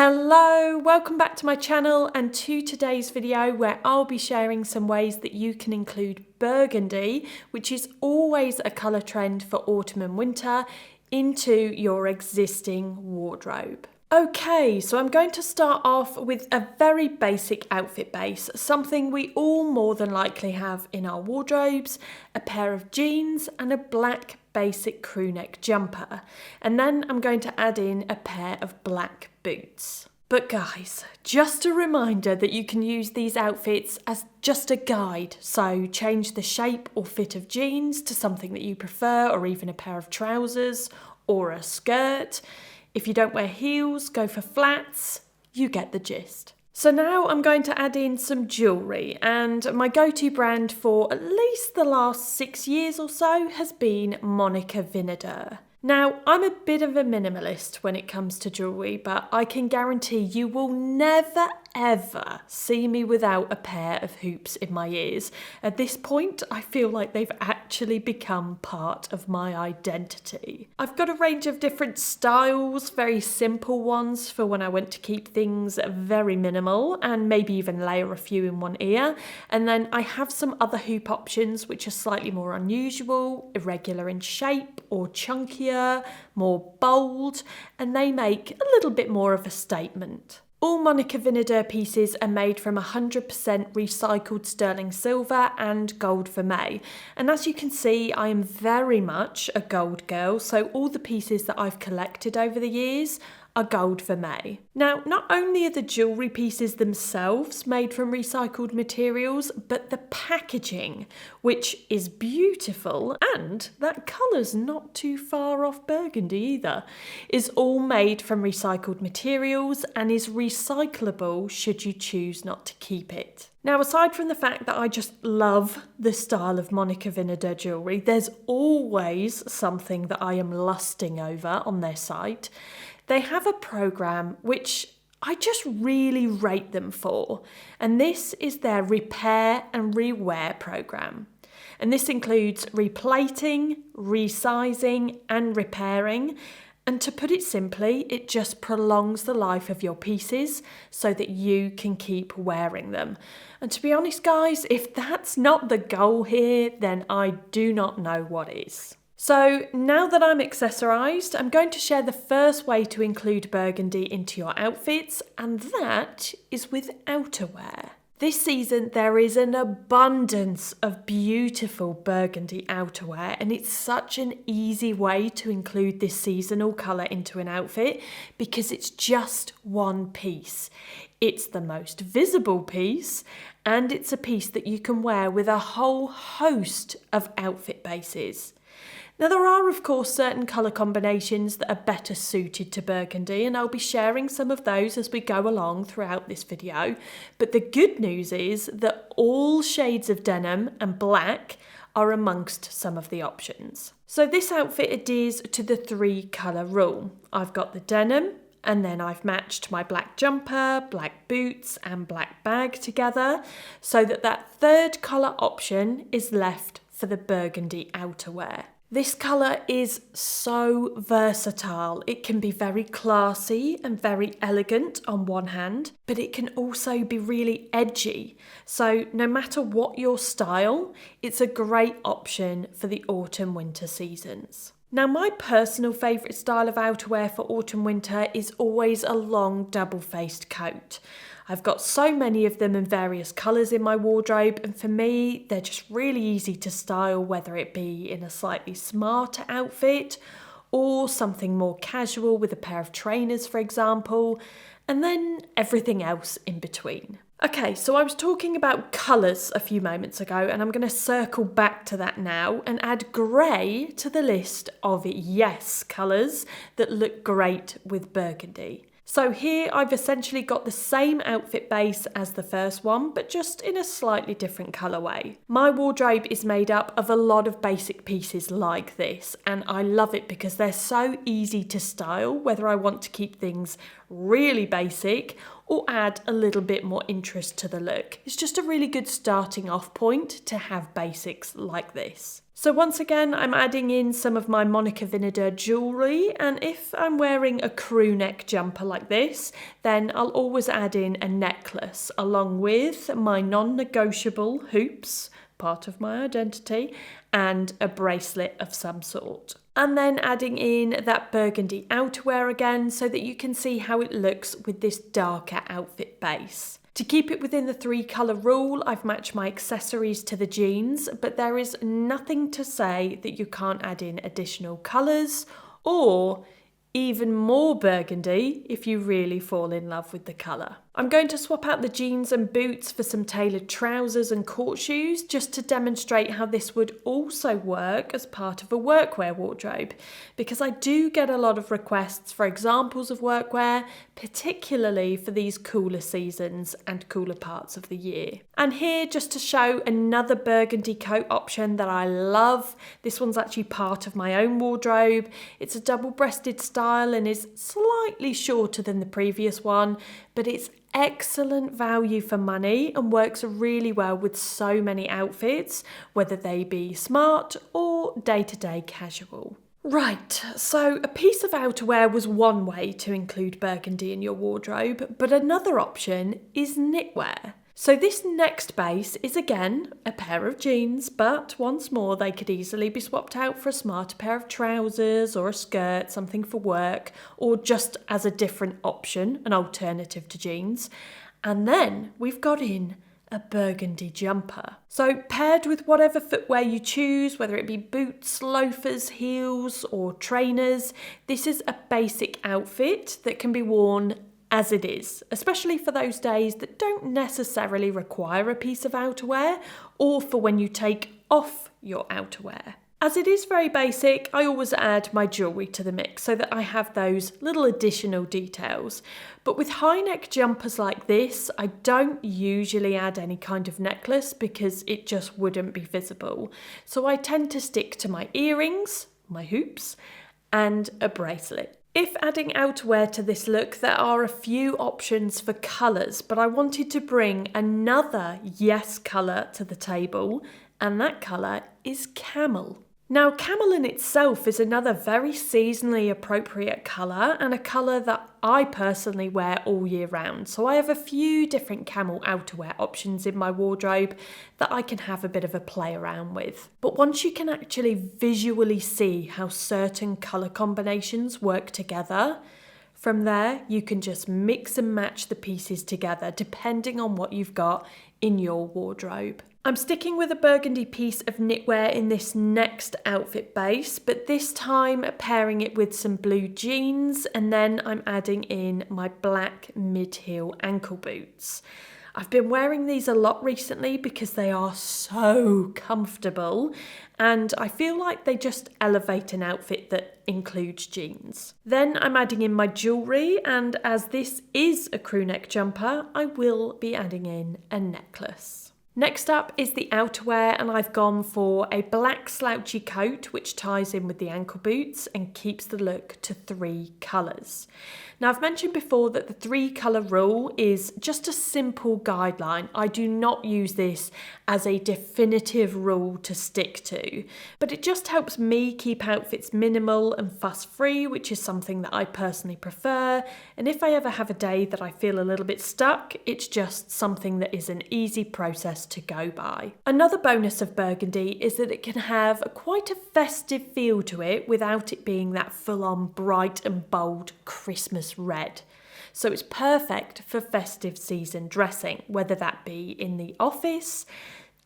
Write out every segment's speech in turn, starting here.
Hello, welcome back to my channel and to today's video where I'll be sharing some ways that you can include burgundy, which is always a colour trend for autumn and winter, into your existing wardrobe. Okay, so I'm going to start off with a very basic outfit base, something we all more than likely have in our wardrobes, a pair of jeans and a black basic crew neck jumper. And then I'm going to add in a pair of black boots. But guys, just a reminder that you can use these outfits as just a guide. So change the shape or fit of jeans to something that you prefer, or even a pair of trousers or a skirt. If you don't wear heels, go for flats. You get the gist. So now I'm going to add in some jewellery, and my go-to brand for at least the last 6 years or so has been MONICA VINADER. Now, I'm a bit of a minimalist when it comes to jewellery, but I can guarantee you will never ever see me without a pair of hoops in my ears. At this point, I feel like they've actually become part of my identity. I've got a range of different styles, very simple ones for when I want to keep things very minimal and maybe even layer a few in one ear. And then I have some other hoop options which are slightly more unusual, irregular in shape or chunkier, more bold, and they make a little bit more of a statement. All MONICA VINADER pieces are made from 100% recycled sterling silver and gold vermeil. And as you can see, I am very much a gold girl, so all the pieces that I've collected over the years are gold vermeil. Now, not only are the jewellery pieces themselves made from recycled materials, but the packaging, which is beautiful, and that colour's not too far off burgundy either, is all made from recycled materials and is recyclable should you choose not to keep it. Now, aside from the fact that I just love the style of MONICA VINADER jewellery, there's always something that I am lusting over on their site. They have a programme which I just really rate them for, and this is their repair and rewear programme. And this includes replating, resizing and repairing. And to put it simply, it just prolongs the life of your pieces so that you can keep wearing them. And to be honest, guys, if that's not the goal here, then I do not know what is. So now that I'm accessorised, I'm going to share the first way to include burgundy into your outfits, and that is with outerwear. This season there is an abundance of beautiful burgundy outerwear, and it's such an easy way to include this seasonal colour into an outfit because it's just one piece. It's the most visible piece, and it's a piece that you can wear with a whole host of outfit bases. Now, there are of course certain colour combinations that are better suited to burgundy, and I'll be sharing some of those as we go along throughout this video. But the good news is that all shades of denim and black are amongst some of the options. So this outfit adheres to the 3 colour rule. I've got the denim, and then I've matched my black jumper, black boots and black bag together so that that 3rd colour option is left for the burgundy outerwear. This colour is so versatile. It can be very classy and very elegant on one hand, but it can also be really edgy. So no matter what your style, it's a great option for the autumn-winter seasons. Now, my personal favourite style of outerwear for autumn-winter is always a long double-faced coat. I've got so many of them in various colours in my wardrobe, and for me, they're just really easy to style, whether it be in a slightly smarter outfit or something more casual with a pair of trainers, for example, and then everything else in between. Okay, so I was talking about colours a few moments ago, and I'm going to circle back to that now and add grey to the list of yes colours that look great with burgundy. So here I've essentially got the same outfit base as the first one, but just in a slightly different colourway. My wardrobe is made up of a lot of basic pieces like this, and I love it because they're so easy to style, whether I want to keep things really basic or add a little bit more interest to the look. It's just a really good starting off point to have basics like this. So once again, I'm adding in some of my MONICA VINADER jewellery, and if I'm wearing a crew neck jumper like this, then I'll always add in a necklace along with my non-negotiable hoops, part of my identity, and a bracelet of some sort. And then adding in that burgundy outerwear again so that you can see how it looks with this darker outfit base. To keep it within the 3-colour rule, I've matched my accessories to the jeans, but there is nothing to say that you can't add in additional colours or even more burgundy if you really fall in love with the colour. I'm going to swap out the jeans and boots for some tailored trousers and court shoes just to demonstrate how this would also work as part of a workwear wardrobe, because I do get a lot of requests for examples of workwear, particularly for these cooler seasons and cooler parts of the year. And here, just to show another burgundy coat option that I love, this one's actually part of my own wardrobe. It's a double-breasted style and is slightly shorter than the previous one, but it's excellent value for money and works really well with so many outfits, whether they be smart or day-to-day casual. Right, so a piece of outerwear was one way to include burgundy in your wardrobe, but another option is knitwear. So this next base is again a pair of jeans, but once more they could easily be swapped out for a smarter pair of trousers or a skirt, something for work, or just as a different option, an alternative to jeans. And then we've got in a burgundy jumper. So paired with whatever footwear you choose, whether it be boots, loafers, heels, or trainers, this is a basic outfit that can be worn as it is, especially for those days that don't necessarily require a piece of outerwear or for when you take off your outerwear. As it is very basic, I always add my jewellery to the mix so that I have those little additional details. But with high neck jumpers like this, I don't usually add any kind of necklace because it just wouldn't be visible. So I tend to stick to my earrings, my hoops, and a bracelet. If adding outerwear to this look, there are a few options for colours, but I wanted to bring another yes colour to the table, and that colour is camel. Now, camel in itself is another very seasonally appropriate colour and a colour that I personally wear all year round. So I have a few different camel outerwear options in my wardrobe that I can have a bit of a play around with. But once you can actually visually see how certain colour combinations work together, from there you can just mix and match the pieces together depending on what you've got in your wardrobe. I'm sticking with a burgundy piece of knitwear in this next outfit base, but this time pairing it with some blue jeans, and then I'm adding in my black mid-heel ankle boots. I've been wearing these a lot recently because they are so comfortable and I feel like they just elevate an outfit that includes jeans. Then I'm adding in my jewellery, and as this is a crew neck jumper, I will be adding in a necklace. Next up is the outerwear, and I've gone for a black slouchy coat which ties in with the ankle boots and keeps the look to 3 colours. Now, I've mentioned before that the 3-colour rule is just a simple guideline. I do not use this as a definitive rule to stick to, but it just helps me keep outfits minimal and fuss-free, which is something that I personally prefer. And if I ever have a day that I feel a little bit stuck, it's just something that is an easy process to go by. Another bonus of burgundy is that it can have quite a festive feel to it without it being that full-on bright and bold Christmas red. So it's perfect for festive season dressing, whether that be in the office,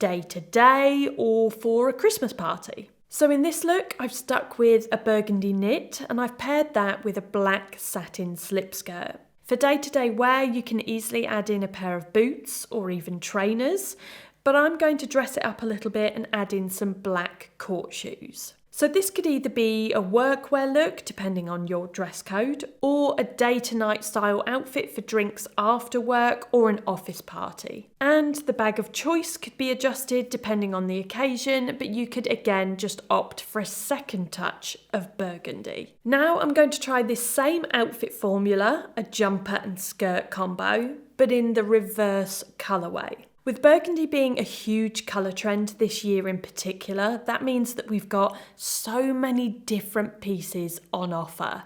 day to day, or for a Christmas party. So in this look, I've stuck with a burgundy knit and I've paired that with a black satin slip skirt. For day-to-day wear, you can easily add in a pair of boots or even trainers, but I'm going to dress it up a little bit and add in some black court shoes. So this could either be a workwear look, depending on your dress code, or a day-to-night style outfit for drinks after work or an office party. And the bag of choice could be adjusted depending on the occasion, but you could again just opt for a second touch of burgundy. Now I'm going to try this same outfit formula, a jumper and skirt combo, but in the reverse colourway. With burgundy being a huge colour trend this year in particular, that means that we've got so many different pieces on offer.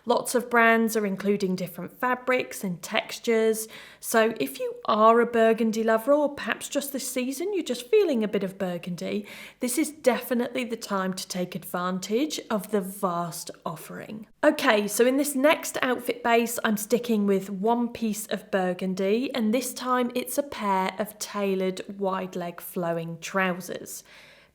Lots of brands are including different fabrics and textures, so if you are a burgundy lover, or perhaps just this season you're just feeling a bit of burgundy, this is definitely the time to take advantage of the vast offering. Okay, so in this next outfit base, I'm sticking with one piece of burgundy, and this time it's a pair of tailored wide leg flowing trousers,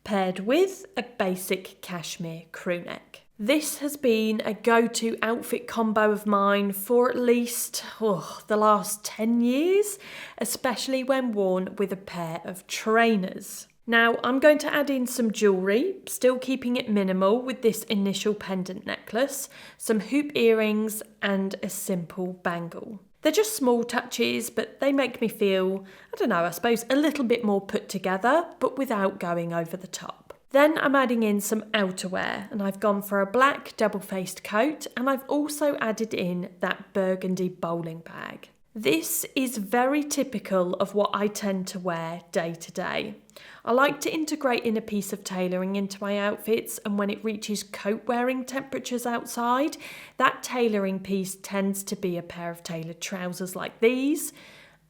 paired with a basic cashmere crew neck. This has been a go-to outfit combo of mine for at least the last 10 years, especially when worn with a pair of trainers. Now I'm going to add in some jewellery, still keeping it minimal with this initial pendant necklace, some hoop earrings and a simple bangle. They're just small touches, but they make me feel, I suppose a little bit more put together, but without going over the top. Then I'm adding in some outerwear, and I've gone for a black double-faced coat, and I've also added in that burgundy bowling bag. This is very typical of what I tend to wear day to day. I like to integrate in a piece of tailoring into my outfits, and when it reaches coat wearing temperatures outside, that tailoring piece tends to be a pair of tailored trousers like these,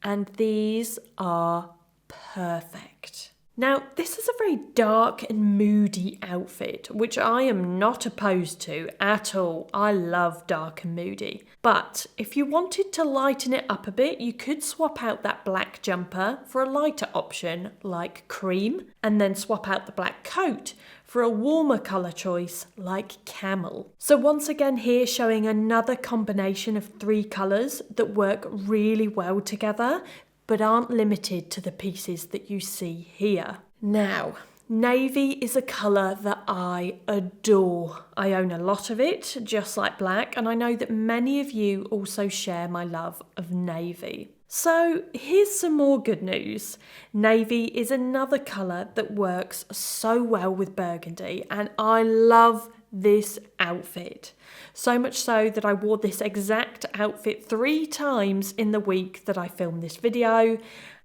and these are perfect. Now, this is a very dark and moody outfit, which I am not opposed to at all. I love dark and moody. But if you wanted to lighten it up a bit, you could swap out that black jumper for a lighter option like cream, and then swap out the black coat for a warmer colour choice like camel. So once again here showing another combination of 3 colours that work really well together, but aren't limited to the pieces that you see here. Now, navy is a colour that I adore. I own a lot of it, just like black, and I know that many of you also share my love of navy. So here's some more good news. Navy is another colour that works so well with burgundy, and I love this outfit. So much so that I wore this exact outfit 3 times in the week that I filmed this video,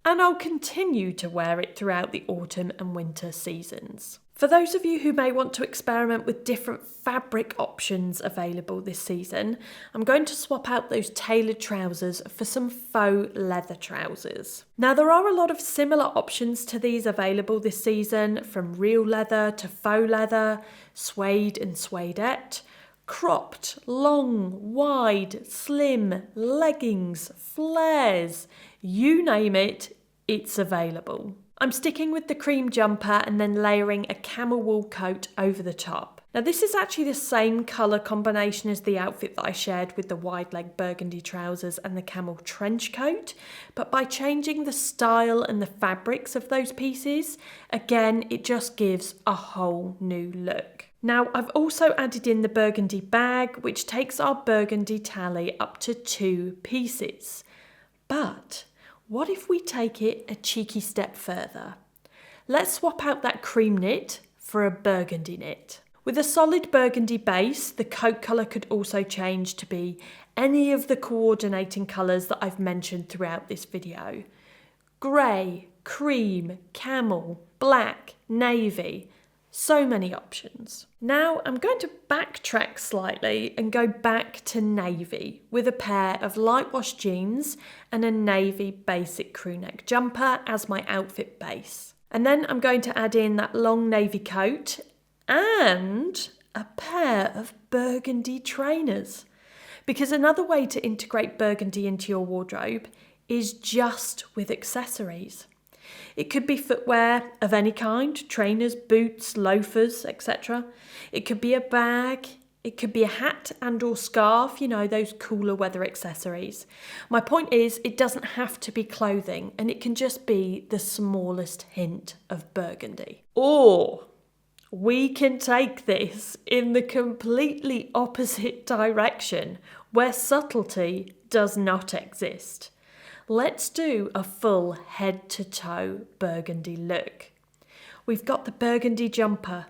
and I'll continue to wear it throughout the autumn and winter seasons. For those of you who may want to experiment with different fabric options available this season, I'm going to swap out those tailored trousers for some faux leather trousers. Now there are a lot of similar options to these available this season, from real leather to faux leather, suede and suedette, cropped, long, wide, slim, leggings, flares, you name it, it's available. I'm sticking with the cream jumper and then layering a camel wool coat over the top. Now this is actually the same colour combination as the outfit that I shared with the wide leg burgundy trousers and the camel trench coat, but by changing the style and the fabrics of those pieces, again it just gives a whole new look. Now I've also added in the burgundy bag, which takes our burgundy tally up to 2 pieces. But what if we take it a cheeky step further? Let's swap out that cream knit for a burgundy knit. With a solid burgundy base, the coat colour could also change to be any of the coordinating colours that I've mentioned throughout this video. Grey, cream, camel, black, navy. So many options. Now I'm going to backtrack slightly and go back to navy with a pair of light wash jeans and a navy basic crew neck jumper as my outfit base. And then I'm going to add in that long navy coat and a pair of burgundy trainers. Because another way to integrate burgundy into your wardrobe is just with accessories. It could be footwear of any kind, trainers, boots, loafers, etc. It could be a bag, it could be a hat and or scarf, you know, those cooler weather accessories. My point is, it doesn't have to be clothing, and it can just be the smallest hint of burgundy. Or we can take this in the completely opposite direction, where subtlety does not exist. Let's do a full head-to-toe burgundy look. We've got the burgundy jumper.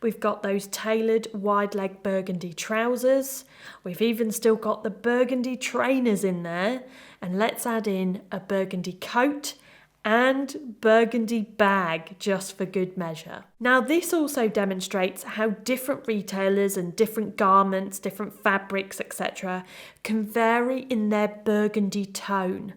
We've got those tailored wide leg burgundy trousers. We've even still got the burgundy trainers in there. And let's add in a burgundy coat and burgundy bag just for good measure. Now this also demonstrates how different retailers and different garments, different fabrics, etc. can vary in their burgundy tone.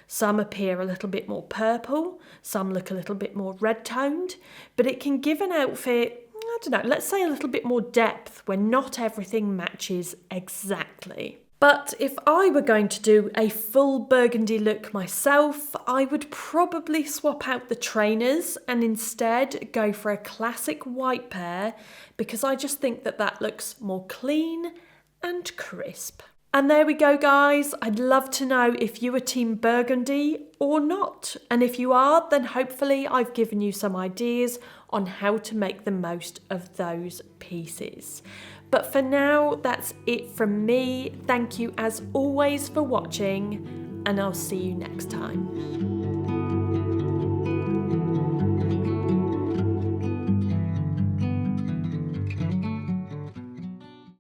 Some appear a little bit more purple, some look a little bit more red toned, but it can give an outfit, I don't know, let's say a little bit more depth when not everything matches exactly. But if I were going to do a full burgundy look myself, I would probably swap out the trainers and instead go for a classic white pair, because I just think that that looks more clean and crisp. And there we go, guys. I'd love to know if you are team burgundy or not. And if you are, then hopefully I've given you some ideas on how to make the most of those pieces. But for now, that's it from me. Thank you as always for watching, and I'll see you next time.